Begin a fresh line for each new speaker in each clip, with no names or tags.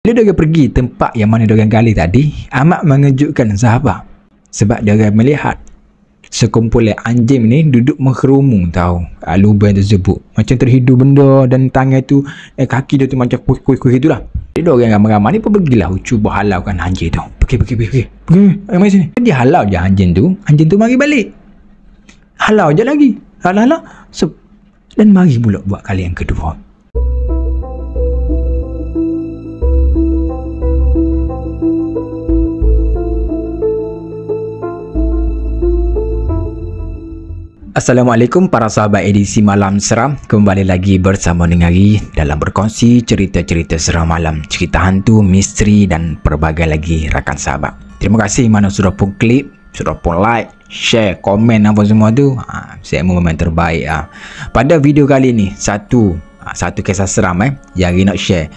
Bila dia pergi tempat yang mana dia gali tadi, amat mengejutkan sahabat. Sebab dia melihat sekumpulan anjing ni duduk mengkerumun tahu lubang tersebut. Macam terhidu benda dan tangan tu, kaki dia tu macam kuih-kuih gitulah. Dia orang ramai-ramai ni pun pergilah cuba halaukan anjing tu. Pergi. Mari sini. Dia halau je anjing tu mari balik. Halau je lagi. Halau. Dan mari pula buat kali yang kedua. Assalamualaikum para sahabat edisi Malam Seram. Kembali lagi bersama dengan Ari dalam berkongsi cerita-cerita seram malam, cerita hantu, misteri dan pelbagai lagi rakan sahabat. Terima kasih mana sudah pun klik, sudah pun like, share, komen apa semua tu. Saya memang terbaik. Pada video kali ni satu kisah seram yang Ari nak share.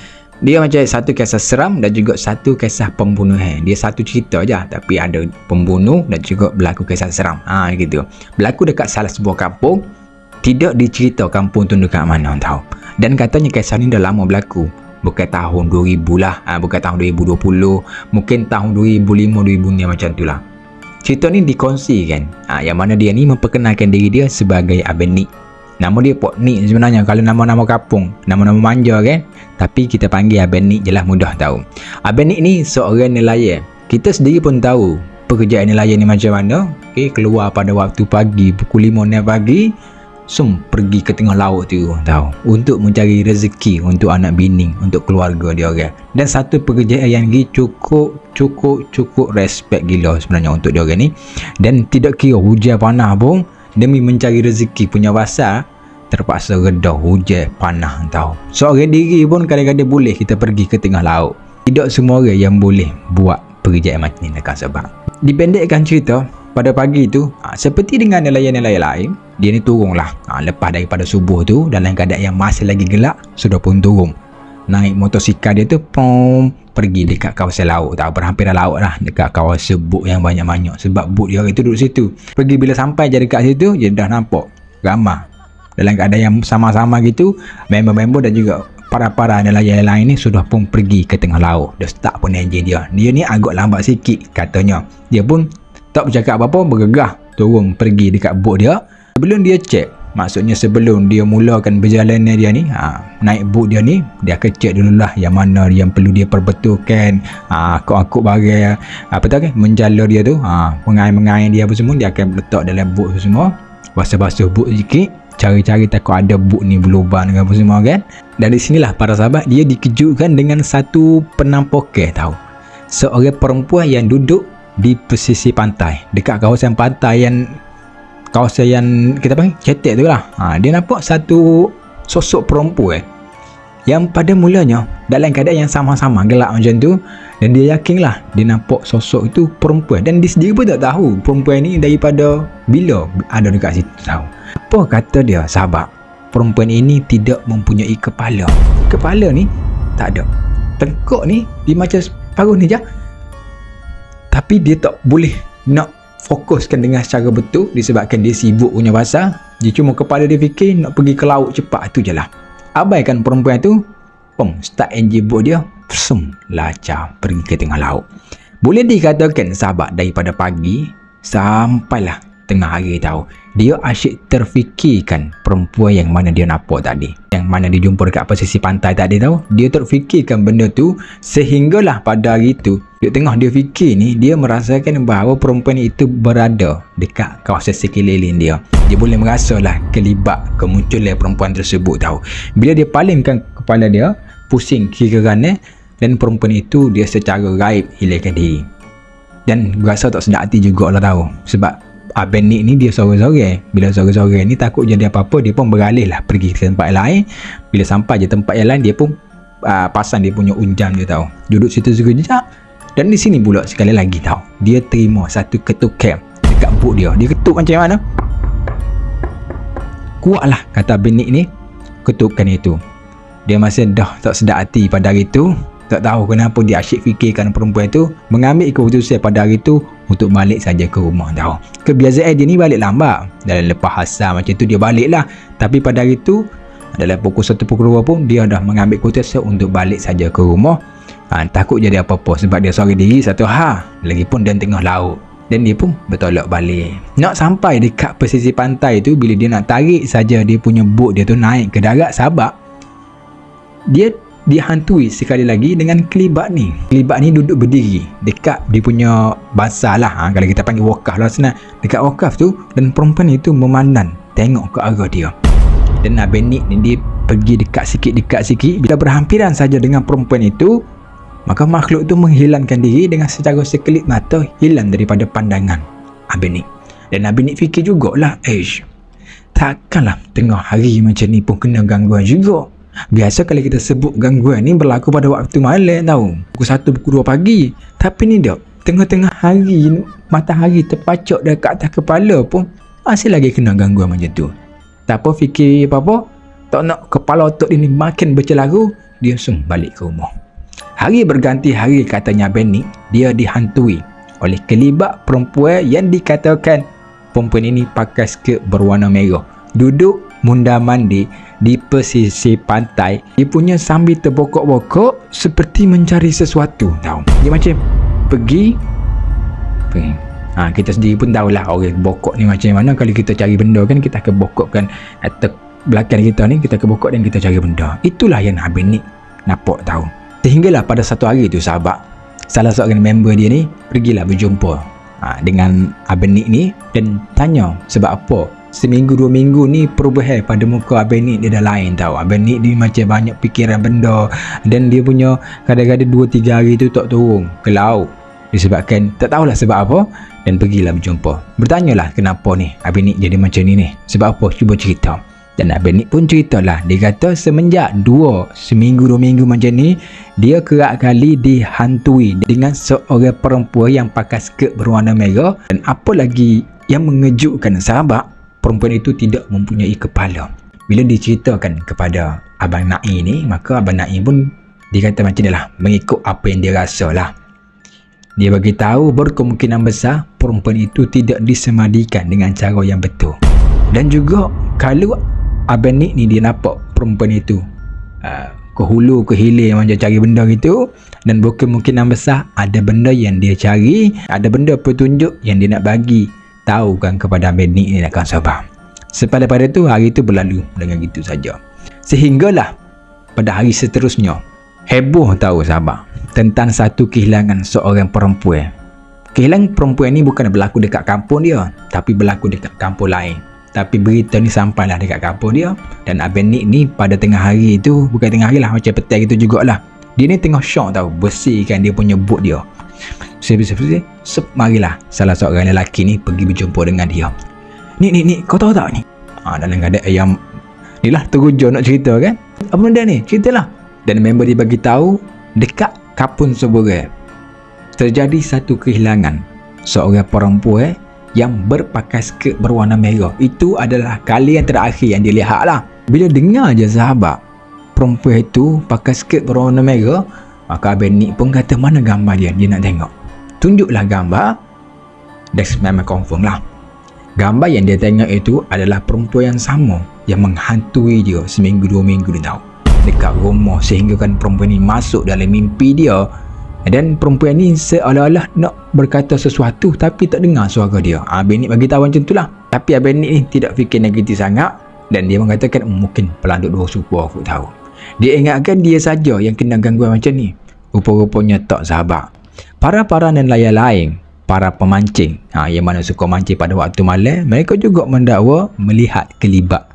Dia macam satu kisah seram dan juga satu kisah pembunuhan. Dia satu cerita je tapi ada pembunuh dan juga berlaku kisah seram. Gitu. Berlaku dekat salah sebuah kampung. Tidak dicerita kampung tu dekat mana tahu. Dan katanya kisah ni dah lama berlaku. Bukan tahun 2000 lah. Bukan tahun 2020. Mungkin tahun 2005-2006 macam tu lah. Cerita ni dikongsikan. Yang mana dia ni memperkenalkan diri dia sebagai Abang Nik. Nama dia Pok Nik sebenarnya. Kalau nama-nama kampung, nama-nama manja kan. Tapi kita panggil Abang Nik je lah, mudah tahu. Abang Nik ni seorang nelayan. Kita sendiri pun tahu pekerjaan nelayan ni macam mana. Keluar pada waktu pagi, pukul 5 pagi, pergi ke tengah laut tu tahu, untuk mencari rezeki untuk anak bini, untuk keluarga dia orang. Dan satu pekerjaan yang cukup respect gila sebenarnya untuk dia orang ni. Dan tidak kira hujan panas pun, demi mencari rezeki punya pasal, terpaksa reda hujan panas tahu. Seorang diri pun kadang-kadang boleh kita pergi ke tengah laut. Tidak semua orang yang boleh buat pekerjaan macam ni dekat sebab. Dipendekkan cerita, pada pagi tu seperti dengan nelayan-nelayan lain, dia ni turunlah lepas daripada subuh tu dalam keadaan yang masih lagi gelap. Sudah pun turun naik motosikal dia tu, pergi dekat kawasan laut tahu, berhampiran laut lah, dekat kawasan bot yang banyak-banyak. Sebab bot dia itu duduk situ. Pergi bila sampai je dekat situ, dia dah nampak ramai dalam keadaan yang sama-sama gitu. Member-member dan juga para nelayan lain ni sudah pun pergi ke tengah laut. Dah start pun enjin dia. Dia ni agak lambat sikit katanya. Dia pun tak bercakap apa-apa, bergegah turun pergi dekat bot dia. Sebelum dia cek, maksudnya sebelum dia mulakan perjalanan dia ni, naik bot dia ni, dia akan cek dululah yang mana yang perlu dia perbetulkan, akuk-akuk barang, menjala dia tu, mengair-mengair dia apa semua, dia akan letak dalam bot tu semua. Basuh-basuh bot sikit, cari-cari takut ada bot ni berlubang dengan apa semua kan. Dan di sinilah para sahabat, dia dikejutkan dengan satu penampakan tahu. Seorang perempuan yang duduk di pesisir pantai, dekat kawasan pantai yang kita panggil cetek tu lah. Dia nampak satu sosok perempuan yang pada mulanya dalam keadaan yang sama-sama gelap macam tu. Dan dia yakinlah dia nampak sosok itu perempuan. Dan dia sendiri pun tak tahu perempuan ni daripada bila ada dekat situ tahu. Apa kata dia sahabat, perempuan ini tidak mempunyai kepala. Kepala ni tak ada. Tengkok ni dia macam paruh ni je. Tapi dia tak boleh nak fokuskan dengan secara betul disebabkan dia sibuk punya pasal. Dia cuma kepala dia fikir nak pergi ke laut cepat tu je lah. Abaikan perempuan tu, start enjin bot dia, lancar pergi ke tengah laut. Boleh dikatakan sahabat, daripada pagi sampailah tengah hari tahu, dia asyik terfikirkan perempuan yang mana dia nampak tadi, yang mana dia jumpa dekat pesisir pantai tadi tahu. Dia terfikirkan benda tu sehinggalah pada hari tu, di tengah dia fikir ni, dia merasakan bahawa perempuan itu berada dekat kawasan sekeliling dia. Dia boleh merasalah kelibat kemunculan perempuan tersebut tahu. Bila dia palingkan kepala dia, pusing kiri kanan, dan perempuan itu dia secara gaib hilangkan diri. Dan berasa tak sedap hati jugalah tahu. Sebab Abang Nik ni dia sorang-sorang. Bila sorang-sorang ni takut jadi apa-apa, dia pun beralih lah pergi ke tempat lain. Bila sampai je tempat yang lain, dia pun pasang dia punya unjam dia tahu. Duduk situ sekejap. Dan di sini pula sekali lagi tahu, dia terima satu ketukan dekat bot dia. Dia ketuk macam mana? Kuat lah kata Abang Nik ni ketukan itu. Dia masih dah tak sedap hati pada hari tu. Tak tahu kenapa dia asyik fikirkan perempuan tu, mengambil keputusan pada hari tu untuk balik saja ke rumah tahu. Kebiasaan dia ni balik lambat. Dalam lepas asar macam tu dia balik lah. Tapi pada hari tu dalam pukul 1 pukul 2 pun dia dah mengambil keputusan untuk balik saja ke rumah. Takut jadi apa-apa sebab dia sorang diri satu lagipun dia tengah laut. Dan dia pun bertolak balik. Nak sampai dekat pesisir pantai tu, bila dia nak tarik saja dia punya bot dia tu naik ke darat Sabak, dia dihantui sekali lagi dengan kelibat ni. Kelibat ni duduk berdiri dekat dia punya basah lah, kalau kita panggil wakaf lah senang, dekat wakaf tu. Dan perempuan itu memandang, tengok ke arah dia. Dan Abang Nick ni dia pergi dekat sikit. Bila berhampiran saja dengan perempuan itu, maka makhluk tu menghilangkan diri dengan secara sekelip mata, hilang daripada pandangan Abang Nick. Dan Abang Nick fikir jugalah, takkanlah tengah hari macam ni pun kena gangguan juga. Biasa kalau kita sebut gangguan ni berlaku pada waktu malam tau, pukul 1, pukul 2 pagi. Tapi ni dah tengah-tengah hari, matahari terpacak dekat atas kepala pun masih lagi kena gangguan macam tu. Tak apa fikir apa-apa, tak nak kepala otak dia ni makin bercelaru, dia langsung balik ke rumah. Hari berganti hari, katanya Abang Nick, dia dihantui oleh kelibat perempuan yang dikatakan perempuan ini pakai skirt berwarna merah, duduk mundar mandir di pesisir pantai. Dia punya sambil terbokok-bokok seperti mencari sesuatu tahu. Dia macam pergi. Kita sendiri pun tahulah orang bokok ni macam mana. Kalau kita cari benda kan, kita akan bokokkan atas belakang kita ni, kita akan bokok dan kita cari benda. Itulah yang Abang Nick nampak tahu. Sehinggalah pada satu hari tu sahabat, salah seorang member dia ni pergilah berjumpa dengan Abang Nick ni dan tanya sebab apa seminggu 2 minggu ni perubahan pada muka Abang Nick dia dah lain tahu. Abang Nick ni macam banyak fikiran benda dan dia punya kadang-kadang 2-3 hari tu tak turun ke laut disebabkan tak tahulah sebab apa. Dan pergilah berjumpa, bertanyalah kenapa ni Abang Nick jadi macam ni, sebab apa, cuba cerita. Dan Abang Nick pun ceritalah. Dia kata semenjak seminggu 2 minggu macam ni, dia kerap kali dihantui dengan seorang perempuan yang pakai skirt berwarna merah. Dan apa lagi yang mengejutkan sahabat, perempuan itu tidak mempunyai kepala. Bila diceritakan kepada Abang Naim ni, maka Abang Naim pun dia kata macam ni lah, mengikut apa yang dia rasa lah. Dia bagi tahu berkemungkinan besar perempuan itu tidak disemadikan dengan cara yang betul. Dan juga kalau Abang Nick ni dia nampak perempuan itu ke hulu ke hilir macam cari benda gitu, dan berkemungkinan besar ada benda yang dia cari, ada benda petunjuk yang dia nak bagi tahu kan kepada Abang Nick ni nak sabar. Pada tu hari tu berlalu dengan gitu saja. Sehinggalah pada hari seterusnya heboh tahu sahabat tentang satu kehilangan seorang perempuan. Kehilangan perempuan ni bukan berlaku dekat kampung dia, tapi berlaku dekat kampung lain. Tapi berita ni sampailah dekat kampung dia. Dan Abang Nick ni pada tengah hari tu, bukan tengah hari lah, macam petang gitu jugalah, dia ni tengah syok tahu, bersihkan dia punya bot dia. Marilah salah seorang lelaki ni pergi berjumpa dengan dia. Ni kau tahu tak ni? Dalam keadaan yang ni lah teruja nak cerita kan. Apa benda ni? Ceritalah. Dan member dia bagi tahu dekat Kapun Seberang terjadi satu kehilangan seorang perempuan yang berpakai skirt berwarna merah. Itu adalah kali yang terakhir yang dilihat lah. Bila dengar je sahabat perempuan itu pakai skirt berwarna merah, maka Abang Nick pun kata mana gambar dia nak tengok. Tunjuklah gambar. Dan memang confirm lah, gambar yang dia tengok itu adalah perempuan yang sama yang menghantui dia seminggu 2 minggu dia tahu dekat rumah, sehingga kan perempuan ni masuk dalam mimpi dia. Dan perempuan ni seolah-olah nak berkata sesuatu tapi tak dengar suara dia. Abang Nick bagi tahu macam tu lah. Tapi Abang Nick ni tidak fikir negatif sangat dan dia mengatakan mungkin pelanduk dua suku aku tahu. Dia ingatkan dia saja yang kena gangguan macam ni. Rupa-rupanya tak sahabat. Para nelayan lain, para pemancing yang mana suka mancing pada waktu malam, mereka juga mendakwa melihat kelibat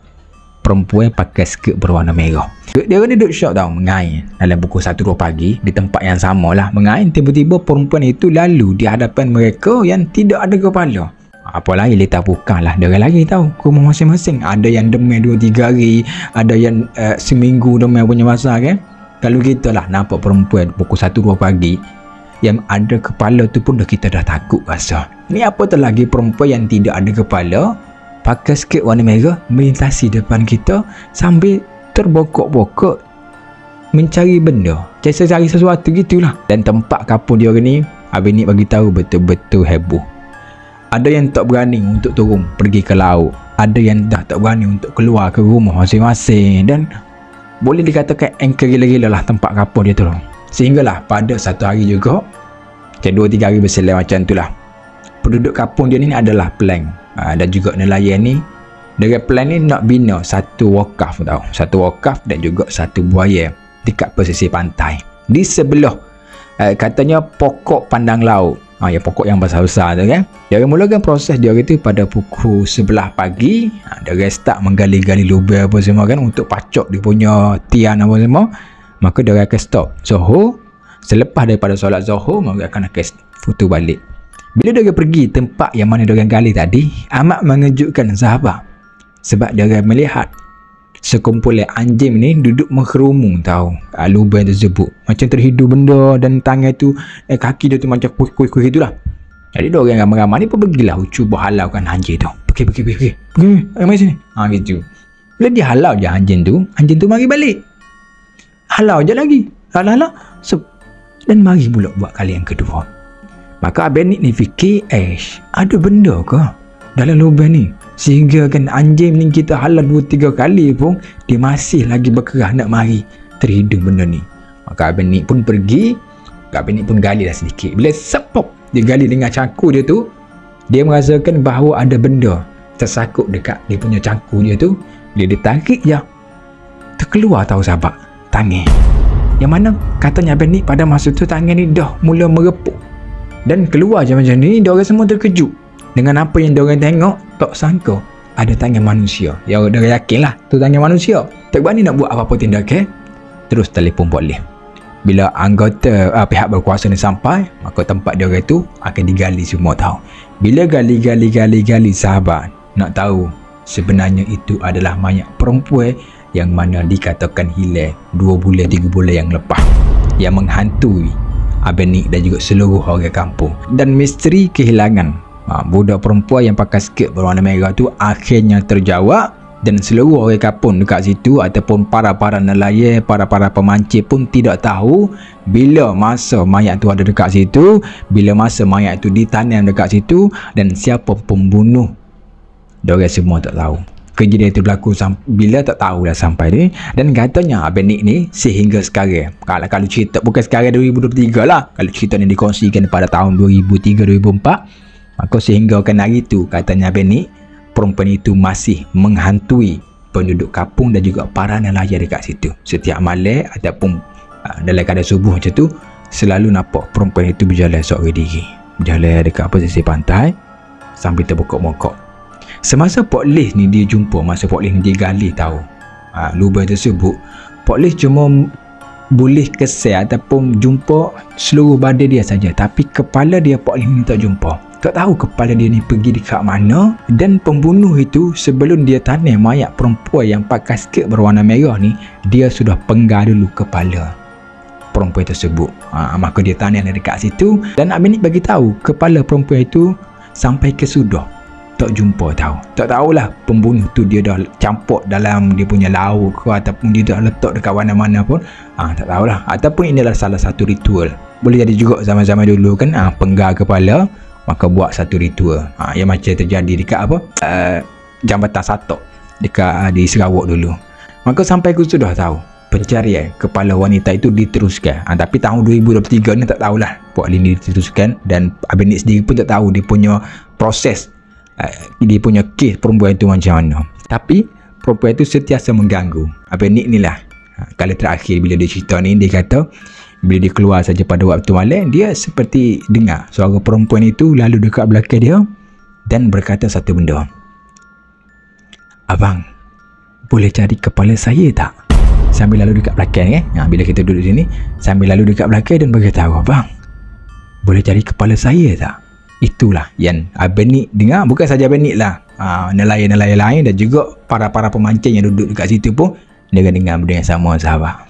perempuan pakai skirt berwarna merah. Dia duduk syok tau, mengain dalam pukul 1-2 pagi di tempat yang sama lah mengain. Tiba-tiba perempuan itu lalu di hadapan mereka yang tidak ada kepala. Apa lagi letak bukan lah, dia lagi tahu ke rumah masing-masing. Ada yang demam 2-3 hari, ada yang seminggu demam punya masa kan. Kalau kita lah nampak perempuan pukul 1-2 pagi yang ada kepala tu pun kita dah takut rasa. Ni apa lagi perempuan yang tidak ada kepala pakai skirt warna merah melintasi depan kita sambil terbokok-bokok mencari benda, cari sesuatu gitulah. Dan tempat kapur dia ni Abang Nick bagi tahu betul-betul heboh. Ada yang tak berani untuk turun pergi ke laut, ada yang dah tak berani untuk keluar ke rumah masing-masing. Dan boleh dikatakan angker gila-gila lah tempat kapur dia tu. Sehinggalah pada satu hari juga, 2-3 hari berselang macam itulah, penduduk kampung dia ni adalah plan dan juga nelayan ni, dengan plan ni nak bina satu wakaf tau, satu wakaf dan juga satu buaya dekat pesisir pantai di sebelah katanya pokok pandang laut, yang pokok yang besar-besar tu kan. Dia mulakan proses dia itu pada pukul 11 pagi. Dia start menggali-gali lubang apa semua kan untuk pacok dia punya tiang apa semua. Maka dia akan stop Zuhur. Selepas daripada solat Zuhur, maka akan foto balik. Bila dia pergi tempat yang mana dia gali tadi, amat mengejutkan sahabat. Sebab dia melihat sekumpulan anjing ni duduk mengkerumung tahu lubang tersebut, macam terhidu benda, dan tangan tu kaki dia tu macam kuih-kuih itulah. Jadi dia orang ramai-ramai ni pun pergilah cuba halaukan anjing tu. Pergi mari sini gitu. Bila dia halau je anjing tu mari balik, halau je lagi, halau dan mari pula buat kali yang kedua. Maka Abang ni fikir, ada benda ke dalam lubang ni, sehingga kan anjing ni kita halau 2-3 kali pun dia masih lagi berkerah nak mari terhidung benda ni. Maka Abang ni pun pergi, Abang ni pun gali dah sedikit. Bila sepop dia gali dengan cangkul dia tu, dia merasakan bahawa ada benda tersakut dekat dia punya cangkul dia tu. Bila dia tarik je, terkeluar tahu sahabat tangan, yang mana katanya Abang ni pada masa tu tangan ni dah mula merepuk dan keluar je macam ni. Diorang semua terkejut dengan apa yang diorang tengok. Tak sangka ada tangan manusia. Ya, diorang yakin lah tu tangan manusia. Tak berani nak buat apa-apa tindakan, terus telefon polis. Bila anggota pihak berkuasa ni sampai, maka tempat diorang tu akan digali semua tahu. Bila gali sahabat, nak tahu sebenarnya itu adalah mayat perempuan yang mana dikatakan hilang 2 bulan 3 bulan yang lepas, yang menghantui Abang Nik dan juga seluruh orang kampung. Dan misteri kehilangan budak perempuan yang pakai skirt berwarna merah tu akhirnya terjawab, dan seluruh orang kampung dekat situ ataupun para nelayan, para pemancing pun tidak tahu bila masa mayat tu ada dekat situ, bila masa mayat tu ditanam dekat situ, dan siapa pembunuh. Diorang semua tak tahu. Kejadian itu berlaku bila tak tahulah sampai ni. Dan katanya Abang Nik ni sehingga sekarang, kalau cerita bukan sekarang 2023 lah, kalau cerita ni dikongsikan pada tahun 2003-2004, maka sehingga kan hari tu katanya Abang Nik, perempuan itu masih menghantui penduduk kampung dan juga para nelayan dekat situ. Setiap malam ataupun dalam keadaan subuh macam tu, selalu nampak perempuan itu berjalan seorang diri, berjalan dekat pesisir pantai sambil terbokok-bokok. Semasa polis ni dia jumpa, masa polis ni dia gali tahu lubang tersebut, polis cuma boleh kesan ataupun jumpa seluruh badan dia saja, tapi kepala dia polis ni tak jumpa. Tak tahu kepala dia ni pergi dekat mana. Dan pembunuh itu sebelum dia tanam mayat perempuan yang pakai skirt berwarna merah ni, dia sudah penggal dulu kepala perempuan tersebut. Maka dia tanam dekat situ, dan Abang Nik bagi tahu kepala perempuan itu sampai ke sudah tak jumpa tahu. Tak tahulah pembunuh tu dia dah campur dalam dia punya lauk ke, ataupun dia dah letak dekat mana-mana pun. Tak tahulah. Ataupun ini adalah salah satu ritual. Boleh jadi juga zaman-zaman dulu kan, penggal kepala, maka buat satu ritual. Yang macam terjadi dekat Jambatan Satok dekat di Sarawak dulu. Maka sampai aku sudah tahu pencarian kepala wanita itu diteruskan. Tapi tahun 2023 ni tak tahulah buat ini diteruskan, dan Abang Nik sendiri pun tak tahu dia punya proses, dia punya kes perempuan itu macam mana. Tapi perempuan itu sentiasa mengganggu Abang Nik ni lah. Kali terakhir bila dia cerita ni, dia kata bila dia keluar saja pada waktu malam, dia seperti dengar suara perempuan itu lalu dekat belakang dia dan berkata satu benda. "Abang, boleh cari kepala saya tak?" Sambil lalu dekat belakang bila kita duduk sini, sambil lalu dekat belakang dan berkata, "Abang, boleh cari kepala saya tak?" Itulah yang Abang Nik dengar. Bukan saja Abang Nik lah, nelayan-nelayan lain dan juga para pemancing yang duduk dekat situ pun dia dengar benda yang sama sahabat.